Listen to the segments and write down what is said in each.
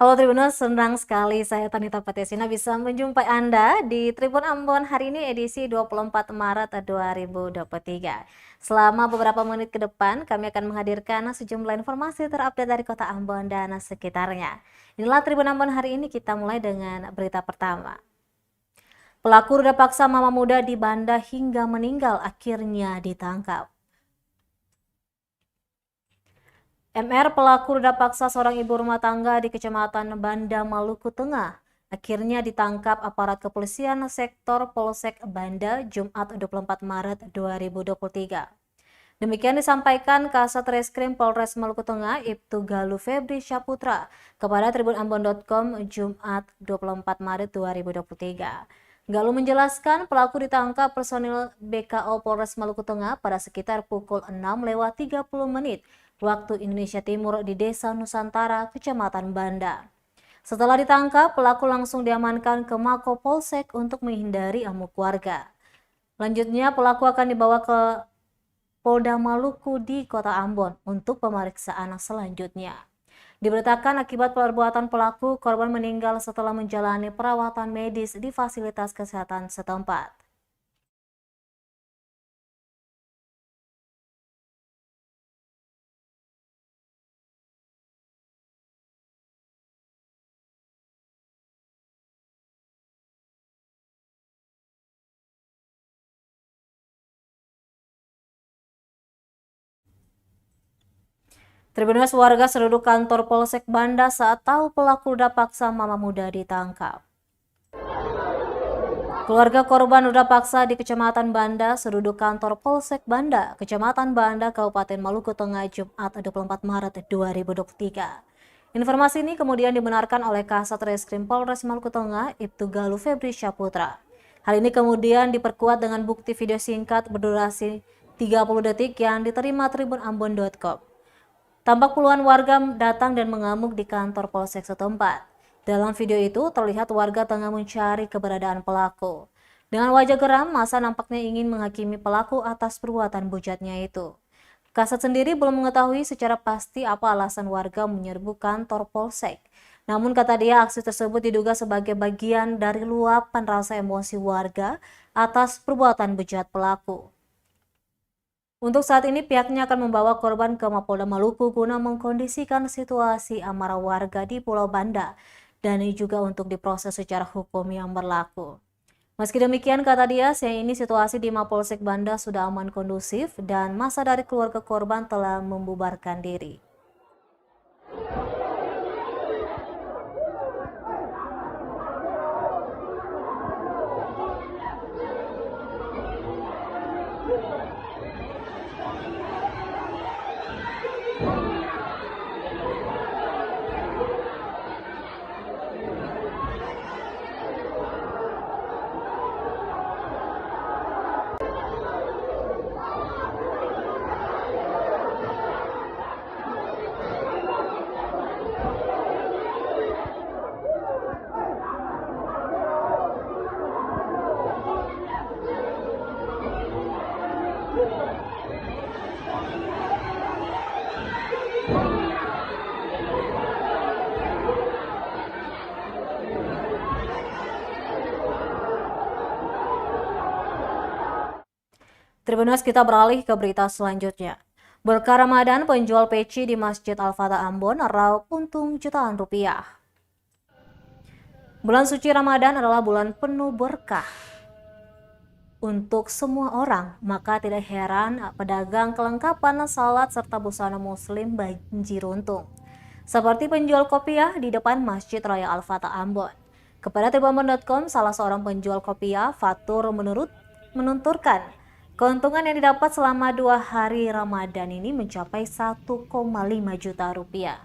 Halo Tribuners, senang sekali saya Tanita Patesina bisa menjumpai Anda di Tribun Ambon hari ini edisi 24 Maret 2023. Selama beberapa menit ke depan, kami akan menghadirkan sejumlah informasi terupdate dari kota Ambon dan sekitarnya. Inilah Tribun Ambon hari ini, kita mulai dengan berita pertama. Pelaku ruda paksa mama muda di Banda hingga meninggal akhirnya ditangkap. MR pelaku ruda paksa seorang ibu rumah tangga di Kecamatan Banda, Maluku Tengah akhirnya ditangkap aparat kepolisian sektor Polsek Banda Jumat 24 Maret 2023. Demikian disampaikan Kasat Reskrim Polres Maluku Tengah Ibtu Galuh Febri Syaputra kepada tribunambon.com Jumat 24 Maret 2023. Galuh menjelaskan pelaku ditangkap personil BKO Polres Maluku Tengah pada sekitar pukul 6:30 waktu Indonesia Timur di Desa Nusantara, Kecamatan Banda. Setelah ditangkap, pelaku langsung diamankan ke Mako Polsek untuk menghindari amuk warga. Lanjutnya, pelaku akan dibawa ke Polda Maluku di Kota Ambon untuk pemeriksaan selanjutnya. Diberitakan akibat perbuatan pelaku, korban meninggal setelah menjalani perawatan medis di fasilitas kesehatan setempat. Tribuners, warga seruduk kantor Polsek Banda saat tahu pelaku ruda paksa mama muda ditangkap. Keluarga korban ruda paksa di Kecamatan Banda seruduk kantor Polsek Banda, Kecamatan Banda, Kabupaten Maluku Tengah, Jumat 24 Maret 2023. Informasi ini kemudian dibenarkan oleh Kasat Reskrim Polres Maluku Tengah, Ibtu Galuh Febri Syaputra. Hal ini kemudian diperkuat dengan bukti video singkat berdurasi 30 detik yang diterima tribunambon.com. Tampak puluhan warga datang dan mengamuk di kantor polsek setempat. Dalam video itu terlihat warga tengah mencari keberadaan pelaku. Dengan wajah geram, massa nampaknya ingin menghakimi pelaku atas perbuatan bejatnya itu. Kasat sendiri belum mengetahui secara pasti apa alasan warga menyerbu kantor polsek. Namun kata dia, aksi tersebut diduga sebagai bagian dari luapan rasa emosi warga atas perbuatan bejat pelaku. Untuk saat ini pihaknya akan membawa korban ke Mapolda Maluku guna mengkondisikan situasi amarah warga di Pulau Banda dan juga untuk diproses secara hukum yang berlaku. Meski demikian, kata dia, siang ini situasi di Mapolsek Banda sudah aman kondusif dan massa dari keluarga korban telah membubarkan diri. Tribuners, kita beralih ke berita selanjutnya. Berkah Ramadan, penjual peci di Masjid Al-Fatah Ambon raup untung jutaan rupiah. Bulan suci Ramadan adalah bulan penuh berkah untuk semua orang, maka tidak heran pedagang kelengkapan salat serta busana muslim banjir untung. Seperti penjual kopiah di depan Masjid Raya Al-Fatah Ambon. Kepada tribunambon.com, salah seorang penjual kopiah, Fatur, menunturkan keuntungan yang didapat selama 2 hari Ramadan ini mencapai 1,5 juta rupiah.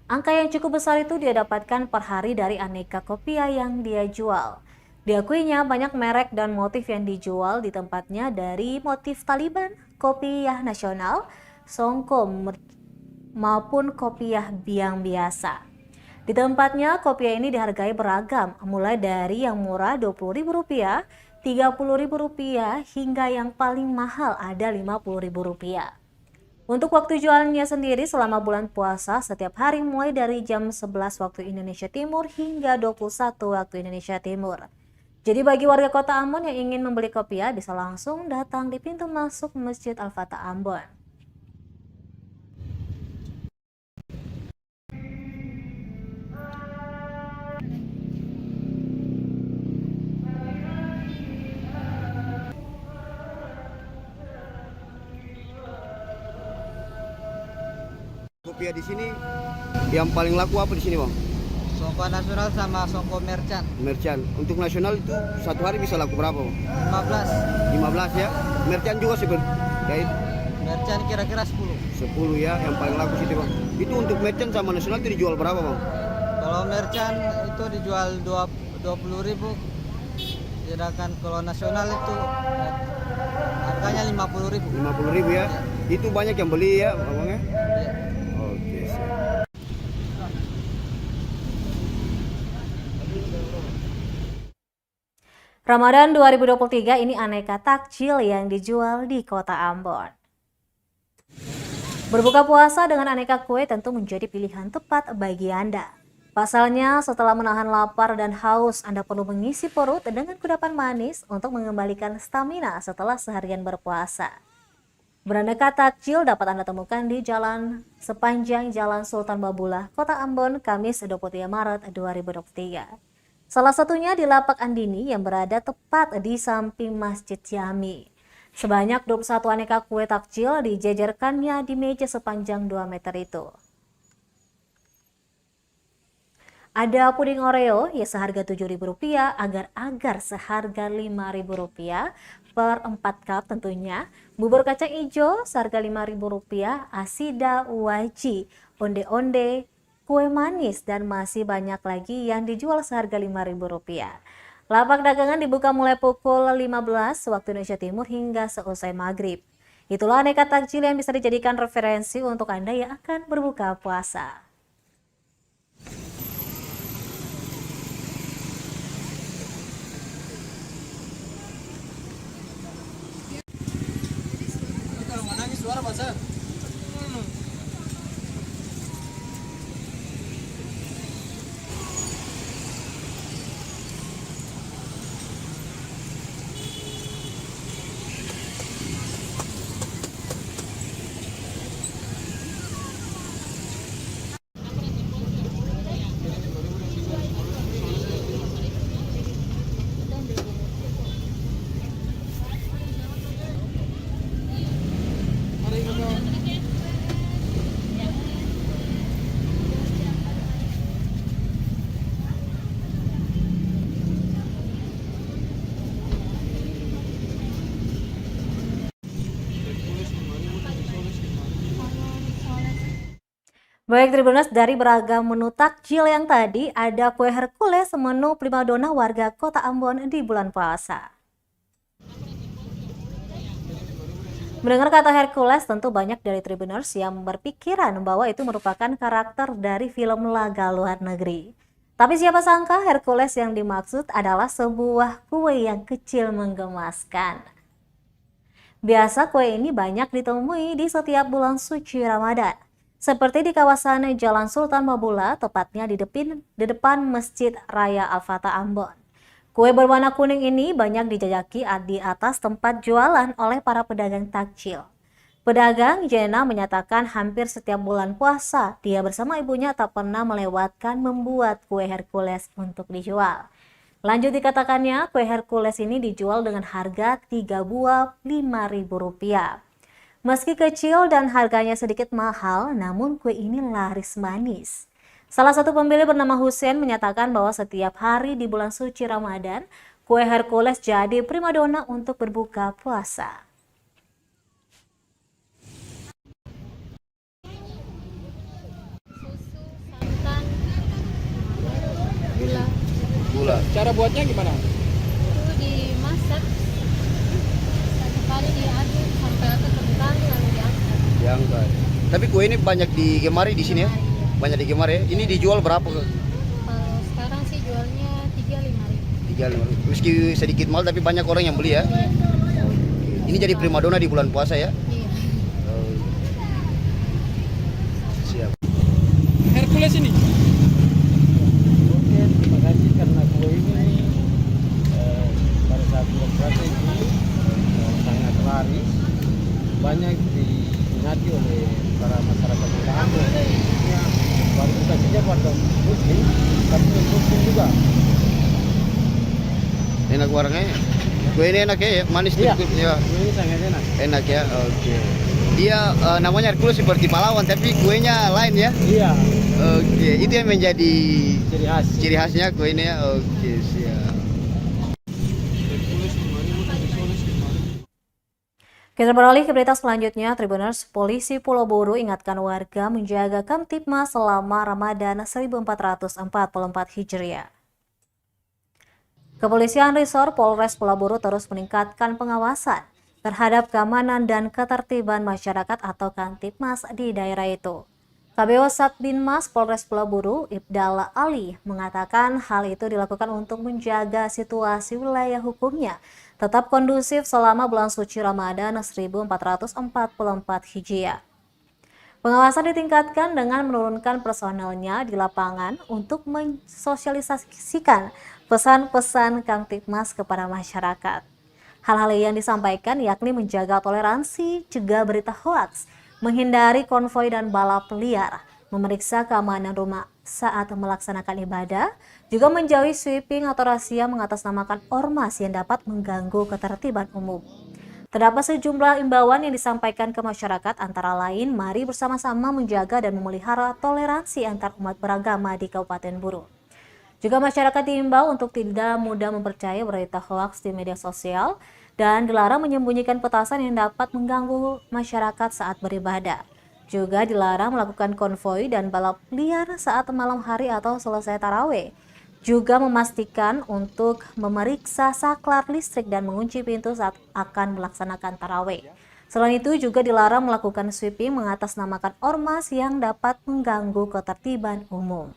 Angka yang cukup besar itu dia dapatkan per hari dari aneka kopiah yang dia jual. Diakuinya banyak merek dan motif yang dijual di tempatnya, dari motif Taliban, kopiah nasional, songko maupun kopiah biang biasa. Di tempatnya kopiah ini dihargai beragam, mulai dari yang murah Rp20.000, Rp30.000 hingga yang paling mahal ada Rp50.000. Untuk waktu jualannya sendiri selama bulan puasa setiap hari mulai dari jam 11 waktu Indonesia Timur hingga 21 waktu Indonesia Timur. Jadi bagi warga Kota Ambon yang ingin membeli kopiah bisa langsung datang di pintu masuk Masjid Al-Fatah Ambon. Kopiah di sini yang paling laku apa di sini, Bang? Songko nasional sama songko merchant. Merchant. Untuk nasional itu satu hari bisa laku berapa, Bang? 15. 15 ya. Merchant juga seperti kayak Merchant kira-kira 10. 10 ya, yang paling laku situ, Bang. Itu untuk merchant sama nasional itu dijual berapa, Bang? Kalau merchant itu dijual 20.000. Sedangkan kalau nasional itu harganya 50.000. 50.000 ya. Itu banyak yang beli ya, Bang ya. Ya. Oke, siap. Ramadan 2023 ini aneka takjil yang dijual di Kota Ambon. Berbuka puasa dengan aneka kue tentu menjadi pilihan tepat bagi Anda. Pasalnya, setelah menahan lapar dan haus, Anda perlu mengisi perut dengan kudapan manis untuk mengembalikan stamina setelah seharian berpuasa. Beraneka takjil dapat Anda temukan di sepanjang Jalan Sultan Babullah, Kota Ambon, Kamis 23 Maret 2023. Salah satunya di Lapak Andini yang berada tepat di samping Masjid Jami. Sebanyak 21 aneka kue takjil dijajarkannya di meja sepanjang 2 meter itu. Ada puding Oreo yang seharga Rp7.000, agar-agar seharga Rp5.000 per 4 cup tentunya. Bubur kacang hijau seharga Rp5.000, asida, waji, onde-onde, kue manis, dan masih banyak lagi yang dijual seharga Rp5.000. Lapak dagangan dibuka mulai pukul 15 waktu Indonesia Timur hingga seusai maghrib. Itulah aneka takjil yang bisa dijadikan referensi untuk Anda yang akan berbuka puasa. Baik Tribuners, dari beragam menu takjil yang tadi, ada kue Hercules menu primadona warga Kota Ambon di bulan puasa. Mendengar kata Hercules, tentu banyak dari Tribuners yang berpikiran bahwa itu merupakan karakter dari film laga luar negeri. Tapi siapa sangka Hercules yang dimaksud adalah sebuah kue yang kecil menggemaskan. Biasa kue ini banyak ditemui di setiap bulan suci Ramadan. Seperti di kawasan Jalan Sultan Babullah, tepatnya di depan Masjid Raya Al-Fatah Ambon. Kue berwarna kuning ini banyak dijajaki di atas tempat jualan oleh para pedagang takjil. Pedagang Jena menyatakan hampir setiap bulan puasa, dia bersama ibunya tak pernah melewatkan membuat kue Hercules untuk dijual. Lanjut dikatakannya, kue Hercules ini dijual dengan harga 3 buah Rp5.000. Meski kecil dan harganya sedikit mahal, namun kue ini laris manis. Salah satu pembeli bernama Hussein menyatakan bahwa setiap hari di bulan suci Ramadan, kue Hercules jadi primadona untuk berbuka puasa. Susu, santan, Gula. Cara buatnya gimana? itu dimasak satu kali diaduk sampai agak kental lalu diangkat. Diangkat. Tapi kue ini banyak digemari di sini ya? Banyak digemari ya? Ini dijual berapa? Kalau sekarang sih jualnya 35.000. 35. Meski sedikit mahal tapi banyak orang yang beli ya? Ini jadi primadona di bulan puasa ya? Iya. tulis ini. Oke, terima kasih karena kue ini pada saat bulan puasa ini sangat laris, banyak diminati oleh para masyarakat di Lampung. Baru bukan saja warga muslim, tapi muslim juga. Enak warnanya. Kue ini enak ya, manis Iya. tuh. Ya. Kue ini sangat enak. Enak ya, oke. Dia namanya Hercules seperti pahlawan, tapi kuenya lain ya. Iya, Oke, itu yang menjadi ciri khas. ciri khasnya kue ini ya. Oke, siap. Kita beralih ke berita selanjutnya, Tribuners. Polisi Pulau Buru ingatkan warga menjaga Kamtibmas selama Ramadan 1444 Hijriah. Kepolisian Resor Polres Pulau Buru terus meningkatkan pengawasan terhadap keamanan dan ketertiban masyarakat atau Kamtibmas di daerah itu. KBO Satbinmas Polres Pulau Buru, Ibdal Ali, mengatakan hal itu dilakukan untuk menjaga situasi wilayah hukumnya tetap kondusif selama bulan suci Ramadan 1444 Hijriah. Pengawasan ditingkatkan dengan menurunkan personelnya di lapangan untuk mensosialisasikan pesan-pesan Kamtibmas kepada masyarakat. Hal-hal yang disampaikan yakni menjaga toleransi, cegah berita hoaks, menghindari konvoi dan balap liar, memeriksa keamanan rumah saat melaksanakan ibadah, juga menjauhi sweeping atau razia mengatasnamakan ormas yang dapat mengganggu ketertiban umum. Terdapat sejumlah imbauan yang disampaikan ke masyarakat, antara lain mari bersama-sama menjaga dan memelihara toleransi antar umat beragama di Kabupaten Buru. Juga masyarakat diimbau untuk tidak mudah mempercayai berita hoaks di media sosial dan dilarang menyembunyikan petasan yang dapat mengganggu masyarakat saat beribadah. Juga dilarang melakukan konvoi dan balap liar saat malam hari atau selesai tarawih. Juga memastikan untuk memeriksa saklar listrik dan mengunci pintu saat akan melaksanakan tarawih. Selain itu juga dilarang melakukan sweeping mengatasnamakan ormas yang dapat mengganggu ketertiban umum.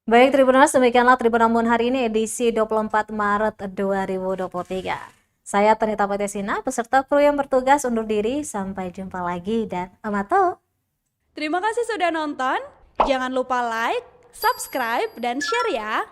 Baik Tribuners, demikianlah Tribunambon hari ini edisi 24 Maret 2023. Saya Tanita Patesina, beserta kru yang bertugas undur diri. Sampai jumpa lagi dan amato. Terima kasih sudah nonton. Jangan lupa like, subscribe, dan share ya.